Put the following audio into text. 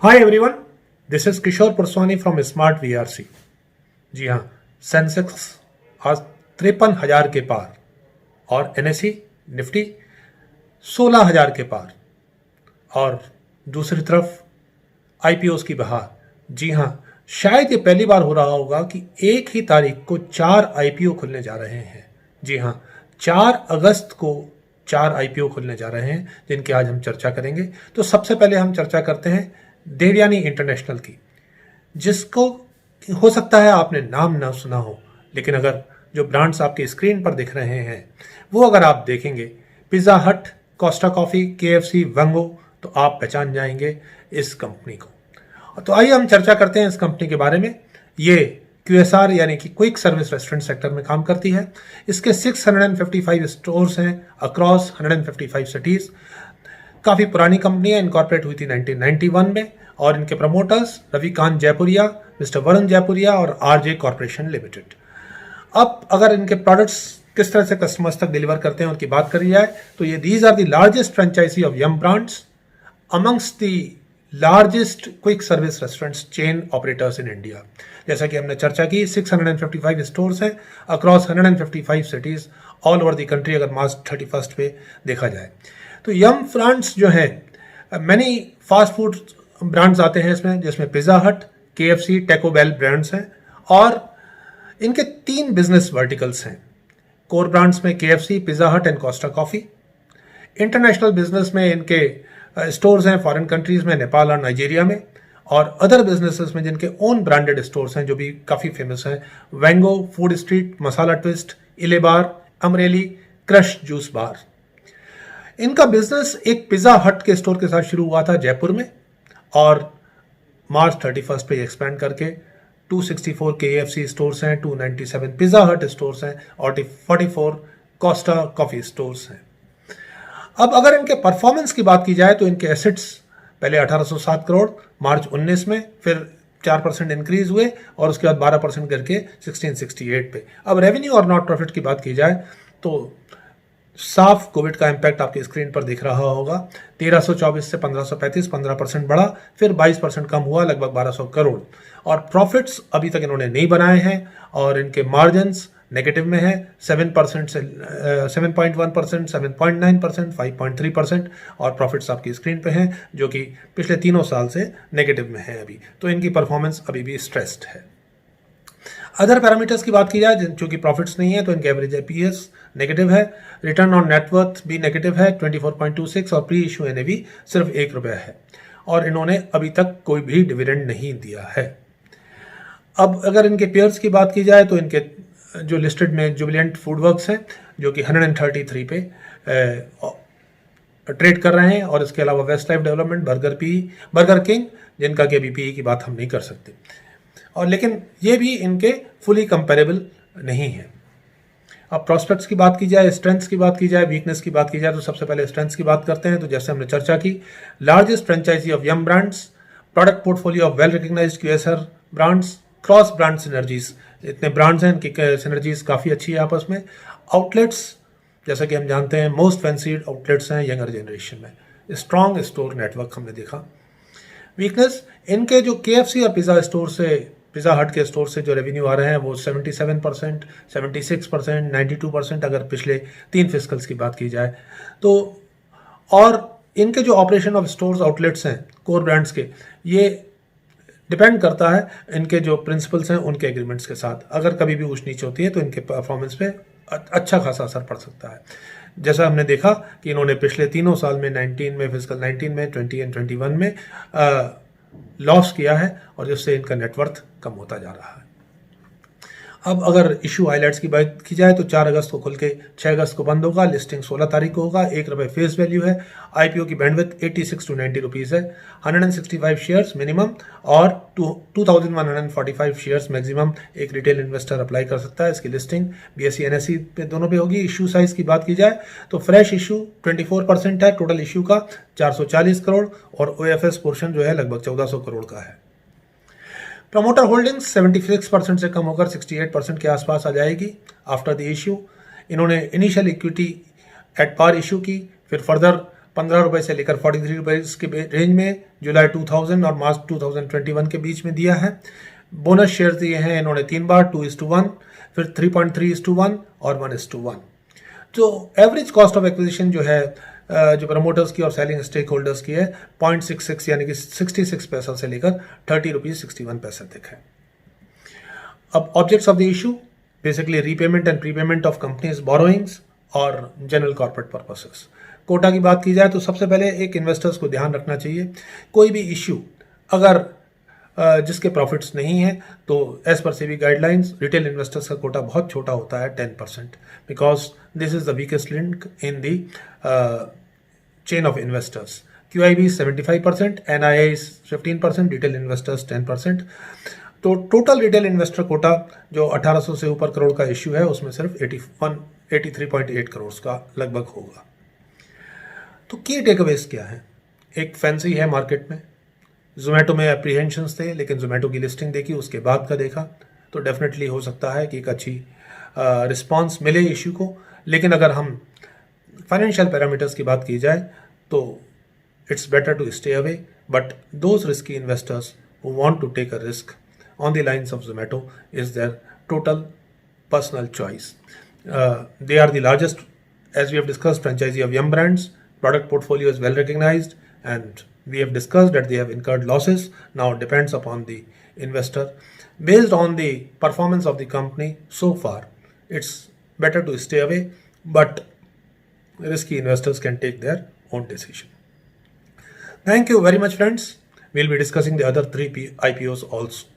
Hi everyone, this is Kishore Purswani from smart VRC. जी हाँ, सेंसेक्स आज 53,000 के पार और एनएसई निफ्टी 16,000 के पार। और दूसरी तरफ आईपीओस की बहार। जी हाँ, शायद ये पहली बार हो रहा होगा कि एक ही तारीख को 4 आईपीओ खुलने जा रहे हैं। जी हाँ, 4 अगस्त को 4 आईपीओ खुलने जा रहे हैं, जिनकी आज हम चर्चा करेंगे। तो सबसे पहले हम चर्चा करते हैं देवयानी इंटरनेशनल की, जिसको हो सकता है आपने नाम ना सुना हो, लेकिन अगर जो ब्रांड्स आपकी स्क्रीन पर दिख रहे हैं वो अगर आप देखेंगे, पिज़्ज़ा हट, कोस्टा कॉफ़ी, केएफसी, वंगो, तो आप पहचान जाएंगे इस कंपनी को। तो आइए हम चर्चा करते हैं इस कंपनी के बारे में। ये क्यूएसआर यानी कि क्विक सर्विस रेस्टोरेंट सेक्टर में काम करती है। इसके 655 स्टोर्स हैं अक्रॉस 155 सिटीज़। काफ़ी पुरानी कंपनी है, इनकॉर्पोरेट हुई थी 1991 में। और इनके प्रमोटर्स रविकांत जयपुरिया, मिस्टर वरुण जयपुरिया और आरजे कॉर्पोरेशन लिमिटेड। अब अगर इनके प्रोडक्ट्स किस तरह से कस्टमर्स तक डिलीवर करते हैं उनकी बात करी जाए तो ये these are the largest franchisee of Yum brands amongst the largest quick service restaurants chain operators in India. जैसा कि हमने चर्चा की, 655 स्टोर्स हैं across 155 cities all over the country, अगर मार्च 31 पे देखा जाए तो। यम ब्रांड्स जो है, मैनी फास्ट फूड ब्रांड्स आते हैं इसमें, जिसमें पिज़्ज़ा हट, केएफसी, टैको बेल ब्रांड्स हैं। और इनके 3 बिजनेस वर्टिकल्स हैं। कोर ब्रांड्स में केएफसी, पिज़्ज़ा हट and Costa coffee. International business में इनके स्टोर्स हैं फॉरेन कंट्रीज में, नेपाल और नाइजीरिया में। और अदर बिजनेसेस में जिनके ओन ब्रांडेड स्टोर्स हैं जो भी काफ़ी फेमस हैं, वेंगो, फूड स्ट्रीट, मसाला ट्विस्ट, इले बार, अमरेली, क्रश जूस बार। इनका बिजनेस एक पिज़्ज़ा हट के स्टोर के साथ शुरू हुआ था जयपुर में, और मार्च 31 पे एक्सपैंड करके 264 केएफसी स्टोर्स हैं, 297 पिज़्ज़ा हट स्टोर्स हैं और 44 कोस्टा कॉफ़ी स्टोर्स हैं। अब अगर इनके परफॉर्मेंस की बात की जाए तो इनके एसेट्स पहले 1807 करोड़ मार्च 19 में, फिर 4% इंक्रीज हुए और उसके बाद 12% करके 1668 पे। अब रेवेन्यू और नॉट प्रॉफिट की बात की जाए तो साफ कोविड का इम्पैक्ट आपकी स्क्रीन पर दिख रहा होगा। 1324 से 1535 15% बढ़ा, फिर 22% कम हुआ, लगभग 1200 करोड़। और प्रॉफिट्स अभी तक इन्होंने नहीं बनाए हैं और इनके मार्जिन्स नेगेटिव में है, 7% से 7.1%, 7.9%, 5.3%। और प्रॉफिट्स आपकी स्क्रीन पे हैं जो कि पिछले 3 साल से नेगेटिव में है अभी। तो इनकी परफॉर्मेंस अभी भी स्ट्रेस्ड है। अदर पैरामीटर्स की बात की जाए, चूंकि प्रॉफिट्स नहीं है तो इनके एवरेज एपीएस नेगेटिव है, रिटर्न ऑन नेटवर्थ भी नेगेटिव है 24.26 और प्री इशू एनएवी सिर्फ ₹1 है। और इन्होंने अभी तक कोई भी डिविडेंड नहीं दिया है। अब अगर इनके पेयर्स की बात की जाए तो इनके जो लिस्टेड में जुबिलेंट फूडवर्क्स हैं जो कि 133 पे ट्रेड कर रहे हैं, और इसके अलावा Westlife Development, Burger King, जिनका कि अभी पीई की बात हम नहीं कर सकते। और लेकिन ये भी इनके फुली कंपेरेबल नहीं है। अब प्रॉस्पेक्ट्स की बात की जाए, स्ट्रेंथ्स की बात की जाए, वीकनेस की बात की जाए तो सबसे पहले स्ट्रेंथ्स की बात करते हैं। तो जैसे हमने चर्चा की, largest franchisee of Yum brands, product portfolio of well recognized QSR brands, cross brand synergies, इतने ब्रांड्स हैं इनकी सिनर्जीज काफ़ी अच्छी है आपस में। आउटलेट्स, जैसा कि हम जानते हैं मोस्ट फैंसीड आउटलेट्स हैं यंगर जनरेशन में। स्ट्रॉन्ग स्टोर नेटवर्क हमने देखा। वीकनेस, इनके जो केएफसी और पिज़्ज़ा हट के स्टोर से जो रेवेन्यू आ रहे हैं वो 77%, 76%, 92% अगर पिछले 3 फिस्कल्स की बात की जाए तो। और इनके जो ऑपरेशन ऑफ स्टोर्स आउटलेट्स हैं कोर ब्रांड्स के, ये डिपेंड करता है इनके जो प्रिंसिपल्स हैं उनके एग्रीमेंट्स के साथ। अगर कभी भी ऊंच नीच होती है तो इनके परफॉर्मेंस पे अच्छा खासा असर पड़ सकता है। जैसा हमने देखा कि इन्होंने पिछले 3 साल में 19 में, फिजिकल 19 में, 20 एंड 21 में लॉस किया है, और जिससे इनका नेटवर्थ कम होता जा रहा है। अब अगर इशू हाईलाइट्स की बात की जाए तो 4 अगस्त को खुल के 6 अगस्त को बंद होगा। लिस्टिंग 16 तारीख को होगा। ₹1 फेस वैल्यू है। आईपीओ की बैंडविड्थ 86 to 90 रुपीज़ है। 165 शेयर्स मिनिमम और 2145 शेयर्स मैक्सिमम एक रिटेल इन्वेस्टर अप्लाई कर सकता है। इसकी लिस्टिंग बीएसई एनएसई पे दोनों पे होगी। इशू साइज की बात की जाए तो फ्रेश इशू 24% है टोटल इशू का, 440 करोड़, और ओएफएस पोर्शन जो है लगभग 1400 करोड़ का है। प्रमोटर होल्डिंग्स 76% से कम होकर 68% के आसपास आ जाएगी आफ्टर द इश्यू। इन्होंने initial equity at par issue की, फिर फर्दर ₹15 से लेकर ₹43 के रेंज में जुलाई 2000 और मार्च 2021 के बीच में दिया है। बोनस शेयर दिए हैं इन्होंने 3 बार, 2:1, फिर 3.3:1 और 1:1। जो एवरेज कॉस्ट ऑफ एक्विजिशन जो है जो प्रमोटर्स की और सेलिंग स्टेक होल्डर्स की है 0.66 यानी कि 66 पैसा से लेकर ₹30.61 तक है। अब objects of the issue basically repayment and prepayment of companies borrowings और जनरल कॉर्पोरेट पर्पसेस। कोटा की बात की जाए तो सबसे पहले एक इन्वेस्टर्स को ध्यान रखना चाहिए, कोई भी इश्यू अगर जिसके प्रॉफिट्स नहीं है तो as per SEBI guidelines retail investors का कोटा बहुत छोटा होता है 10%, because this is the weakest link in the chain of investors. QIB 75%, NII 15%, retail investors 10%। तो टोटल रिटेल इन्वेस्टर कोटा जो 1800 से ऊपर करोड़ का इश्यू है उसमें सिर्फ 83.8 करोड़ का लगभग होगा। तो की टेकअवेज क्या है? एक फैंसी है मार्केट में, जोमेटो में एप्रीहेंशंस थे लेकिन जोमेटो की लिस्टिंग देखी उसके बाद का देखा तो डेफिनेटली हो सकता है कि एक अच्छी रिस्पांस मिले इश्यू को। लेकिन अगर हम फाइनेंशियल पैरामीटर्स की बात की जाए तो it's better to stay away, but those risky investors who want to take a risk on the lines of Zomato is their total personal choice. They are the largest, as we have discussed, franchisee of Yum Brands. Product portfolio is well recognized, and we have discussed that they have incurred losses. Now it depends upon the investor. Based on the performance of the company so far, it's better to stay away, but risky investors can take their own decision. Thank you very much, friends. We'll be discussing the other three IPOs also.